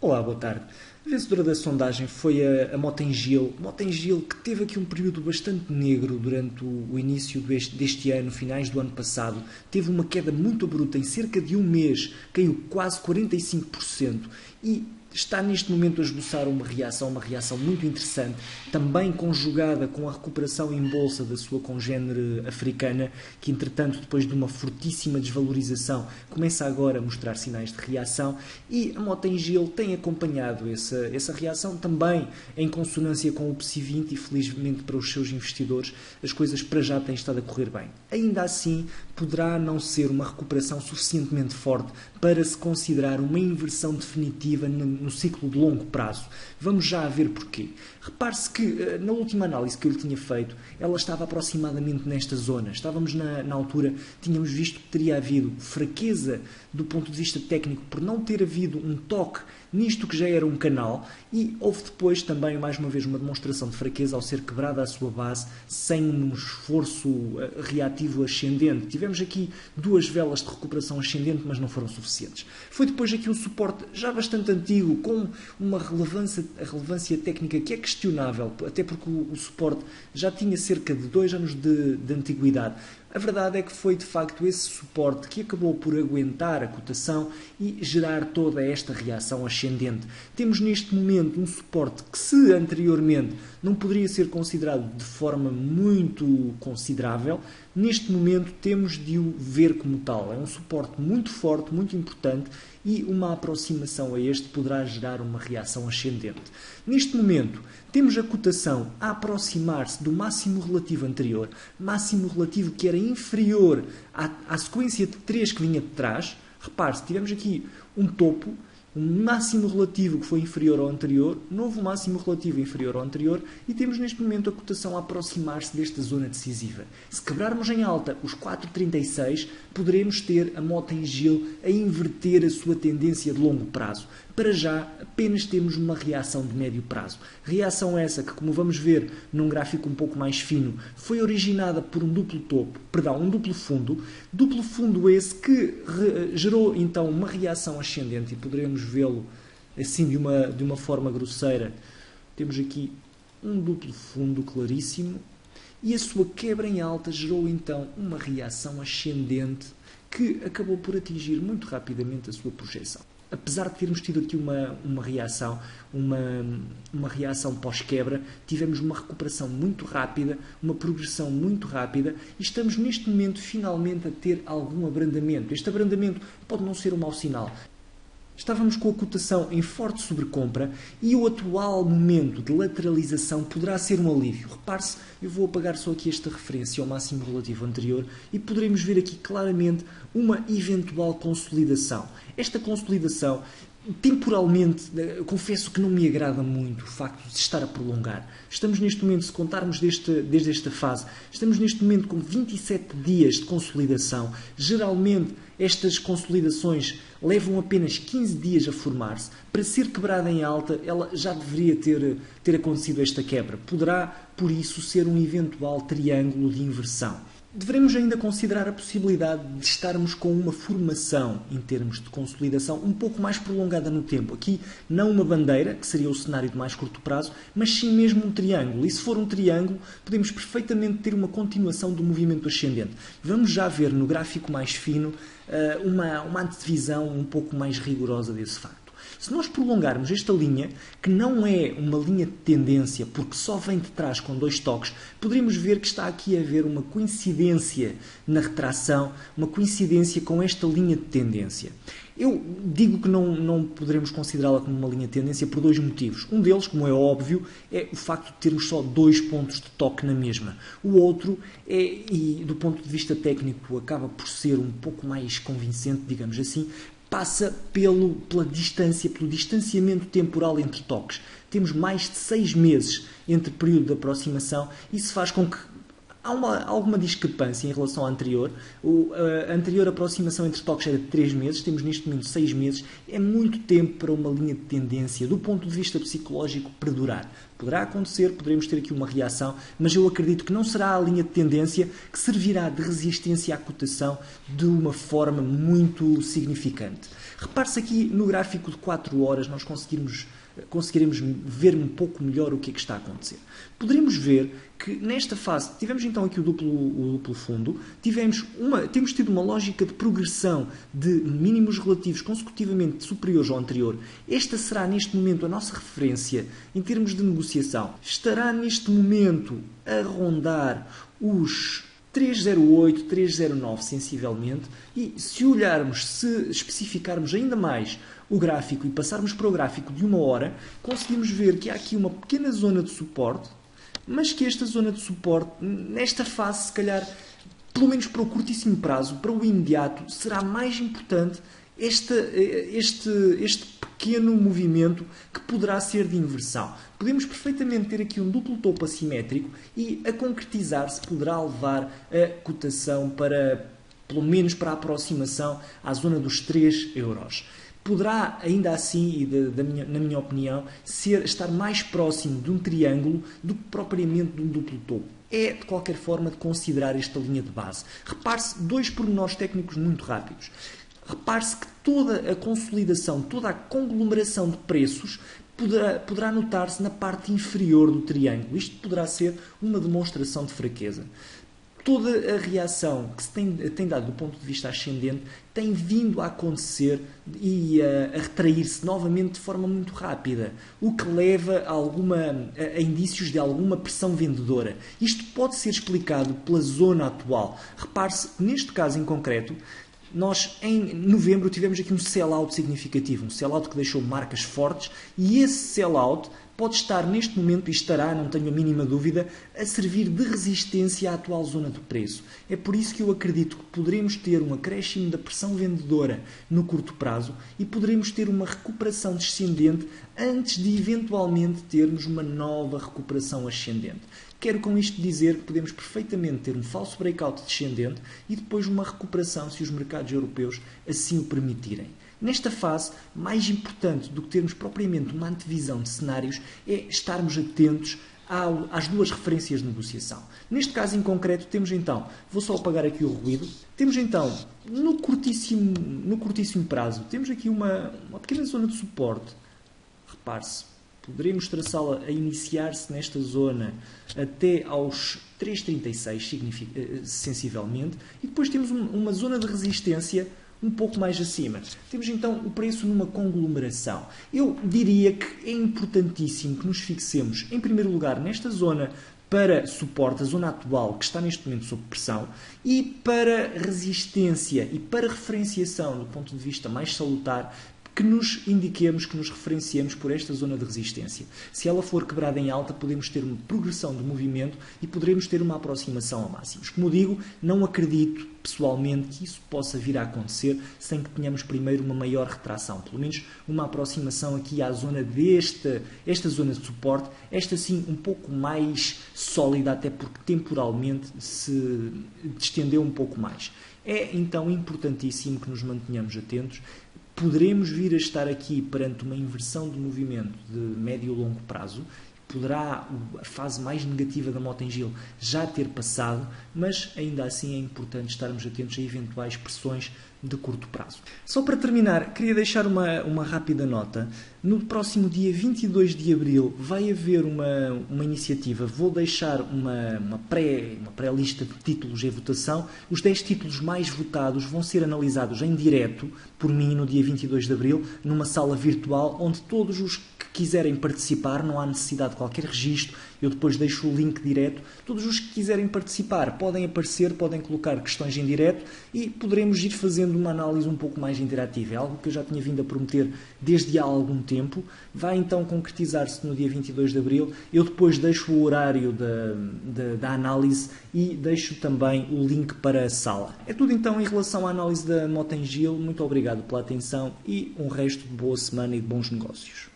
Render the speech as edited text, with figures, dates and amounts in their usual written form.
Olá, boa tarde. A vencedora da sondagem foi a Motengil. Motengil que teve aqui um período bastante negro durante o início deste ano, finais do ano passado. Teve uma queda muito bruta, em cerca de um mês caiu quase 45% e está neste momento a esboçar uma reação muito interessante, também conjugada com a recuperação em bolsa da sua congénere africana, que entretanto, depois de uma fortíssima desvalorização, começa agora a mostrar sinais de reação, e a Motengil tem acompanhado essa reação também em consonância com o PSI 20 e felizmente para os seus investidores as coisas para já têm estado a correr bem. Ainda assim, poderá não ser uma recuperação suficientemente forte para se considerar uma inversão definitiva no ciclo de longo prazo. Vamos já ver porquê. Repare-se que na última análise que eu lhe tinha feito, ela estava aproximadamente nesta zona. Estávamos na altura, tínhamos visto que teria havido fraqueza do ponto de vista técnico por não ter havido um toque nisto que já era um canal, e houve depois também, mais uma vez, uma demonstração de fraqueza ao ser quebrada a sua base sem um esforço reativo ascendente. Tivemos aqui duas velas de recuperação ascendente, mas não foram suficientes. Foi depois aqui um suporte já bastante antigo, com uma relevância técnica que é questionável, até porque o suporte já tinha cerca de 2 anos de antiguidade. A verdade é que foi de facto esse suporte que acabou por aguentar a cotação e gerar toda esta reação ascendente. Temos neste momento um suporte que, se anteriormente não poderia ser considerado de forma muito considerável, neste momento temos de o ver como tal. É um suporte muito forte, muito importante, e uma aproximação a este poderá gerar uma reação ascendente. Neste momento, temos a cotação a aproximar-se do máximo relativo anterior, máximo relativo que era inferior à sequência de 3 que vinha de trás. Repare-se, tivemos aqui um topo, um máximo relativo que foi inferior ao anterior, novo máximo relativo inferior ao anterior, e temos neste momento a cotação a aproximar-se desta zona decisiva. Se quebrarmos em alta os 4,36, poderemos ter a Motengil a inverter a sua tendência de longo prazo. Para já, apenas temos uma reação de médio prazo. Reação essa que, como vamos ver num gráfico um pouco mais fino, foi originada por um duplo fundo esse que gerou então uma reação ascendente, e poderemos vê-lo assim de uma forma grosseira. Temos aqui um duplo fundo claríssimo, e a sua quebra em alta gerou então uma reação ascendente que acabou por atingir muito rapidamente a sua projeção. Apesar de termos tido aqui uma reação pós-quebra, tivemos uma recuperação muito rápida, uma progressão muito rápida, e estamos neste momento finalmente a ter algum abrandamento. Este abrandamento pode não ser um mau sinal. Estávamos com a cotação em forte sobrecompra e o atual momento de lateralização poderá ser um alívio. Repare-se, eu vou apagar só aqui esta referência ao máximo relativo anterior e poderemos ver aqui claramente uma eventual consolidação. Esta consolidação, temporalmente, confesso que não me agrada muito o facto de se estar a prolongar. Estamos neste momento, se contarmos desde esta fase, estamos neste momento com 27 dias de consolidação. Geralmente, estas consolidações levam apenas 15 dias a formar-se. Para ser quebrada em alta, ela já deveria ter acontecido esta quebra. Poderá, por isso, ser um eventual triângulo de inversão. Devemos ainda considerar a possibilidade de estarmos com uma formação em termos de consolidação um pouco mais prolongada no tempo. Aqui não uma bandeira, que seria o cenário de mais curto prazo, mas sim mesmo um triângulo. E se for um triângulo, podemos perfeitamente ter uma continuação do movimento ascendente. Vamos já ver no gráfico mais fino uma antevisão um pouco mais rigorosa desse facto. Se nós prolongarmos esta linha, que não é uma linha de tendência, porque só vem de trás com 2 toques, poderíamos ver que está aqui a haver uma coincidência na retração, uma coincidência com esta linha de tendência. Eu digo que não poderemos considerá-la como uma linha de tendência por 2 motivos. Um deles, como é óbvio, é o facto de termos só 2 pontos de toque na mesma. O outro e do ponto de vista técnico, acaba por ser um pouco mais convincente, digamos assim, passa pelo distanciamento temporal entre toques. Temos mais de 6 meses entre período de aproximação. Isso faz com que há alguma discrepância em relação à anterior. A anterior aproximação entre toques era de 3 meses, temos neste momento 6 meses. É muito tempo para uma linha de tendência, do ponto de vista psicológico, perdurar. Poderá acontecer, poderemos ter aqui uma reação, mas eu acredito que não será a linha de tendência que servirá de resistência à cotação de uma forma muito significante. Repare-se aqui no gráfico de 4 horas, nós conseguiremos ver um pouco melhor o que é que está a acontecer. Poderemos ver que nesta fase, tivemos então aqui o duplo fundo, temos tido uma lógica de progressão de mínimos relativos consecutivamente superiores ao anterior. Esta será neste momento a nossa referência em termos de negociação. Estará neste momento a rondar os 3,08, 3,09 sensivelmente, e se olharmos, se especificarmos ainda mais o gráfico e passarmos para o gráfico de 1 hora, conseguimos ver que há aqui uma pequena zona de suporte, mas que esta zona de suporte, nesta fase, se calhar, pelo menos para o curtíssimo prazo, para o imediato, será mais importante este pequeno movimento que poderá ser de inversão. Podemos perfeitamente ter aqui um duplo topo assimétrico e, a concretizar-se, poderá levar a cotação para, pelo menos para a aproximação à zona dos 3 euros. Poderá, ainda assim, e na minha opinião, estar mais próximo de um triângulo do que propriamente de um duplo topo. É, de qualquer forma, de considerar esta linha de base. Repare-se 2 pormenores técnicos muito rápidos. Repare-se que toda a consolidação, toda a conglomeração de preços poderá notar-se na parte inferior do triângulo. Isto poderá ser uma demonstração de fraqueza. Toda a reação que se tem dado do ponto de vista ascendente tem vindo a acontecer e a retrair-se novamente de forma muito rápida, o que leva a indícios de alguma pressão vendedora. Isto pode ser explicado pela zona atual. Repare-se, neste caso em concreto, nós, em novembro, tivemos aqui um sell-out significativo, um sell-out que deixou marcas fortes, e esse sell-out pode estar neste momento, e estará, não tenho a mínima dúvida, a servir de resistência à atual zona de preço. É por isso que eu acredito que poderemos ter um acréscimo da pressão vendedora no curto prazo e poderemos ter uma recuperação descendente antes de eventualmente termos uma nova recuperação ascendente. Quero com isto dizer que podemos perfeitamente ter um falso breakout descendente e depois uma recuperação se os mercados europeus assim o permitirem. Nesta fase, mais importante do que termos propriamente uma antevisão de cenários é estarmos atentos às 2 referências de negociação. Neste caso em concreto, temos então, vou só apagar aqui o ruído, temos então, no curtíssimo prazo, temos aqui uma pequena zona de suporte. Repare-se, poderemos traçá-la a iniciar-se nesta zona até aos 3,36 sensivelmente, e depois temos uma zona de resistência um pouco mais acima. Temos então o preço numa conglomeração. Eu diria que é importantíssimo que nos fixemos, em primeiro lugar, nesta zona para suporte, a zona atual que está neste momento sob pressão, e para resistência e para referenciação do ponto de vista mais salutar, que nos indiquemos, que nos referenciemos por esta zona de resistência. Se ela for quebrada em alta, podemos ter uma progressão de movimento e poderemos ter uma aproximação a máximos. Como digo, não acredito pessoalmente que isso possa vir a acontecer sem que tenhamos primeiro uma maior retração, pelo menos uma aproximação aqui à zona esta zona de suporte, esta sim um pouco mais sólida, até porque temporalmente se distendeu um pouco mais. É então importantíssimo que nos mantenhamos atentos. Poderemos vir a estar aqui perante uma inversão de movimento de médio e longo prazo. Poderá a fase mais negativa da Mota-Engil já ter passado, mas ainda assim é importante estarmos atentos a eventuais pressões de curto prazo. Só para terminar, queria deixar uma rápida nota. No próximo dia 22 de abril vai haver uma iniciativa. Vou deixar uma pré-lista de títulos em votação. Os 10 títulos mais votados vão ser analisados em direto por mim no dia 22 de abril, numa sala virtual, onde todos os que quiserem participar, não há necessidade de qualquer registro, eu depois deixo o link direto. Todos os que quiserem participar podem aparecer, podem colocar questões em direto e poderemos ir fazendo uma análise um pouco mais interativa. É algo que eu já tinha vindo a prometer desde há algum tempo. Vai então concretizar-se no dia 22 de abril. Eu depois deixo o horário da análise e deixo também o link para a sala. É tudo então em relação à análise da Mota-Engil. Muito obrigado pela atenção e um resto de boa semana e de bons negócios.